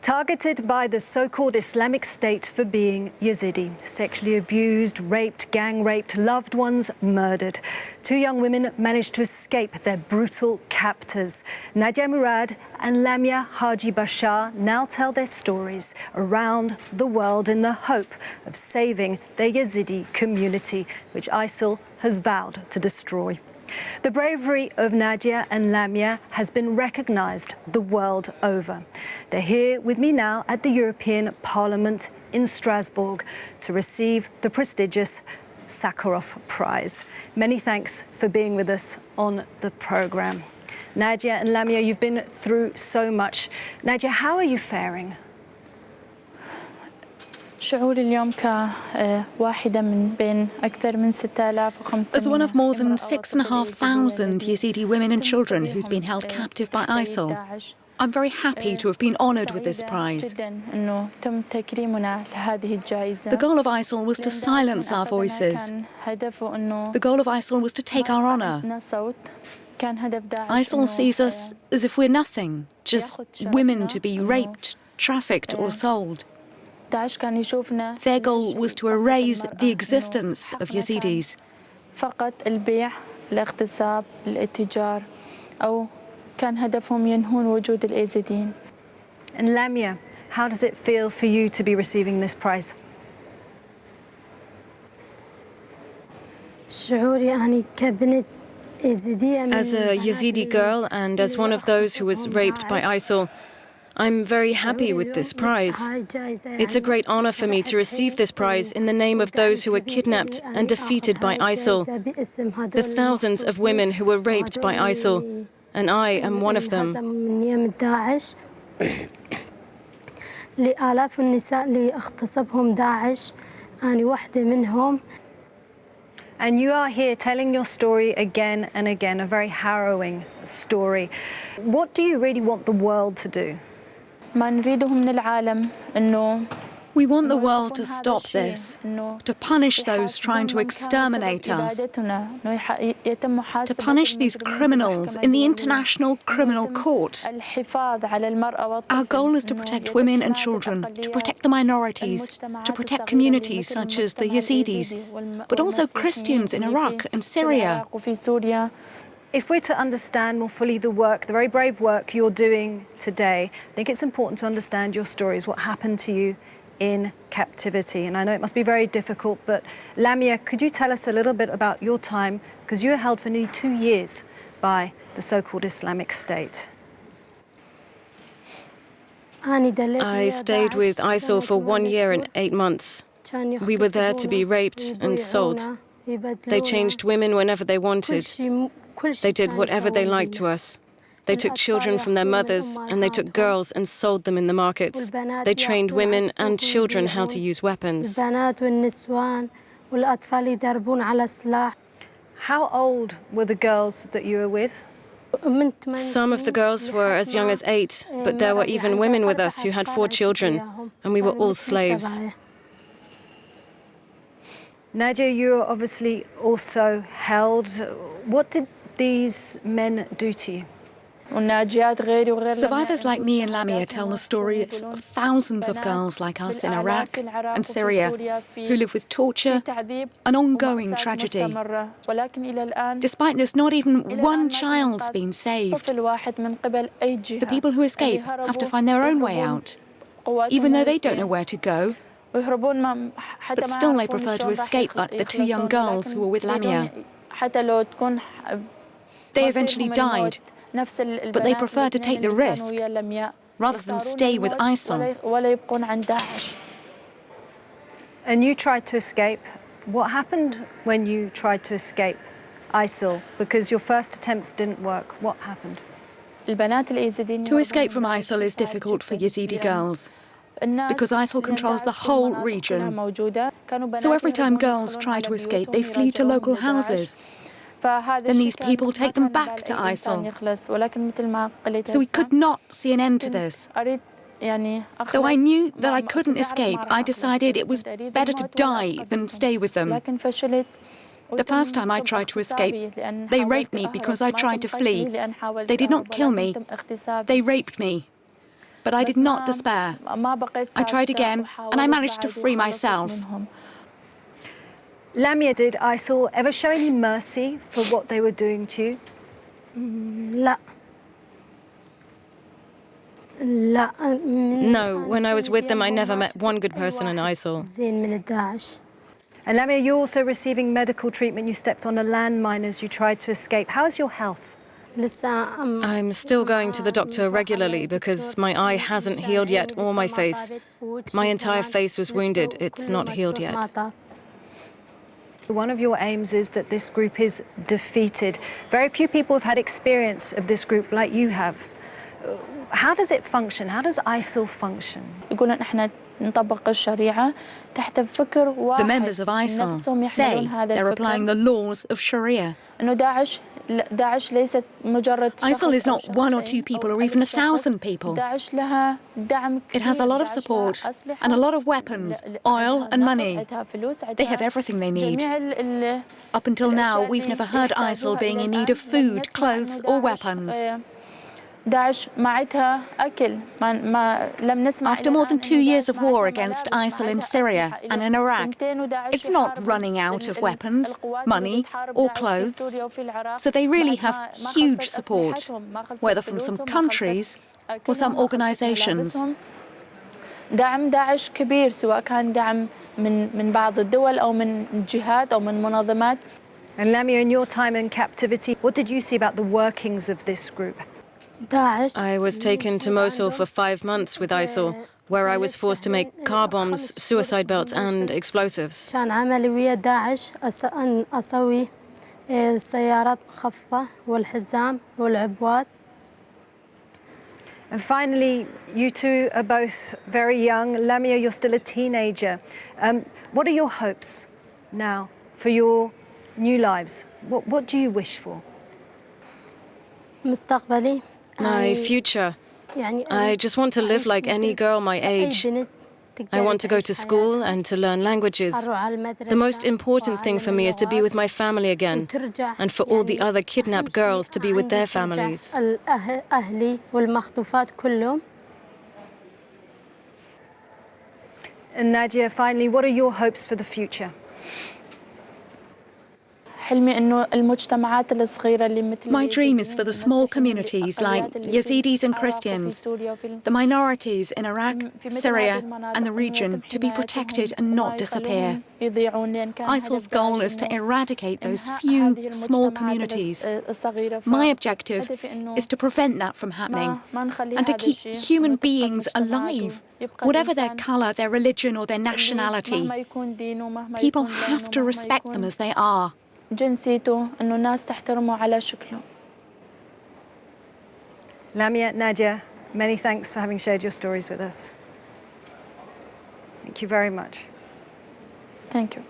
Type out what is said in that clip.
Targeted by the so-called Islamic State for being Yazidi, sexually abused, raped, gang-raped, loved ones murdered. Two young women managed to escape their brutal captors. Nadia Murad and Lamia Bashar now tell their stories around the world in the hope of saving their Yazidi community, which ISIL has vowed to destroy. The bravery of Nadia and Lamia has been recognised the world over. They're here with me now at the European Parliament in Strasbourg to receive the prestigious Sakharov Prize. Many thanks for being with us on the programme. Nadia and Lamia, you've been through so much. Nadia, how are you faring? As one of more than 6,500 Yazidi women and children who's been held captive by ISIL, I'm very happy to have been honoured with this prize. The goal of ISIL was to silence our voices. The goal of ISIL was to take our honour. ISIL sees us as if we're nothing, just women to be raped, trafficked or sold. Their goal was to erase the existence of Yazidis. And Lamia, how does it feel for you to be receiving this prize? As a Yazidi girl and as one of those who was raped by ISIL, I'm very happy with this prize. It's a great honor for me to receive this prize in the name of those who were kidnapped and defeated by ISIL, the thousands of women who were raped by ISIL, and I am one of them. And you are here telling your story again and again, a very harrowing story. What do you really want the world to do? We want the world to stop this, to punish those trying to exterminate us, to punish these criminals in the International Criminal Court. Our goal is to protect women and children, to protect the minorities, to protect communities such as the Yazidis, but also Christians in Iraq and Syria. If we're to understand more fully the work, the very brave work you're doing today, I think it's important to understand your stories, what happened to you in captivity. And I know it must be very difficult, but Lamia, could you tell us a little bit about your time? Because you were held for nearly 2 years by the so-called Islamic State. I stayed with ISIL for 1 year and 8 months. We were there to be raped and sold. They changed women whenever they wanted. They did whatever they liked to us. They took children from their mothers and they took girls and sold them in the markets. They trained women and children how to use weapons. How old were the girls that you were with? Some of the girls were as young as 8, but there were even women with us who had 4 children, and we were all slaves. Nadia, you were obviously also held. What did these men do to you? Survivors like me and Lamia tell the stories of thousands of girls like us in Iraq and Syria who live with torture, an ongoing tragedy. Despite this, not even one child's been saved. The people who escape have to find their own way out, even though they don't know where to go. But still they prefer to escape like the 2 young girls who were with Lamia. They eventually died, but they prefer to take the risk rather than stay with ISIL. And you tried to escape. What happened when you tried to escape ISIL? Because your first attempts didn't work. What happened? To escape from ISIL is difficult for Yazidi girls, because ISIL controls the whole region. So every time girls try to escape, they flee to local houses. Then these people take them back to ISIL. So we could not see an end to this. Though I knew that I couldn't escape, I decided it was better to die than stay with them. The first time I tried to escape, they raped me because I tried to flee. They did not kill me, they raped me. But I did not despair. I tried again, and I managed to free myself. Lamia, did ISIL ever show any mercy for what they were doing to you? لا. No, when I was with them, I never met one good person in ISIL. And Lamia, you're also receiving medical treatment. You stepped on a landmine as you tried to escape. How's your health? I'm still going to the doctor regularly because my eye hasn't healed yet, or my face. My entire face was wounded. It's not healed yet. One of your aims is that this group is defeated. Very few people have had experience of this group like you have. How does it function? How does ISIL function? The members of ISIL say they're applying the laws of Sharia. ISIL is not one or two people or even 1,000 people. It has a lot of support and a lot of weapons, oil and money. They have everything they need. Up until now, we've never heard ISIL being in need of food, clothes or weapons. After more than 2 years of war against ISIL in Syria and in Iraq, it's not running out of weapons, money or clothes. So they really have huge support, whether from some countries or some organizations. دعم داعش كبير سواء كان دعم من بعض الدول أو من جهات أو من منظمات. And Lamia, in your time in captivity, what did you see about the workings of this group? I was taken to Mosul for 5 months with ISIL, where I was forced to make car bombs, suicide belts and explosives. كان عملي ويا داعش أن أسوي سيارات مخففة والحزام والعبوات. And finally, you two are both very young. Lamia, you're still a teenager. What are your hopes now for your new lives? What do you wish for? مستقبلي. My future. I just want to live like any girl my age. I want to go to school and to learn languages. The most important thing for me is to be with my family again, and for all the other kidnapped girls to be with their families. And Nadia, finally, what are your hopes for the future? My dream is for the small communities like Yazidis and Christians, the minorities in Iraq, Syria and the region to be protected and not disappear. ISIL's goal is to eradicate those few small communities. My objective is to prevent that from happening and to keep human beings alive, whatever their colour, their religion or their nationality. People have to respect them as they are. جنسيته إنه الناس تحترمه على شكله. Lamia, Nadia, many thanks for having shared your stories with us. Thank you very much. Thank you.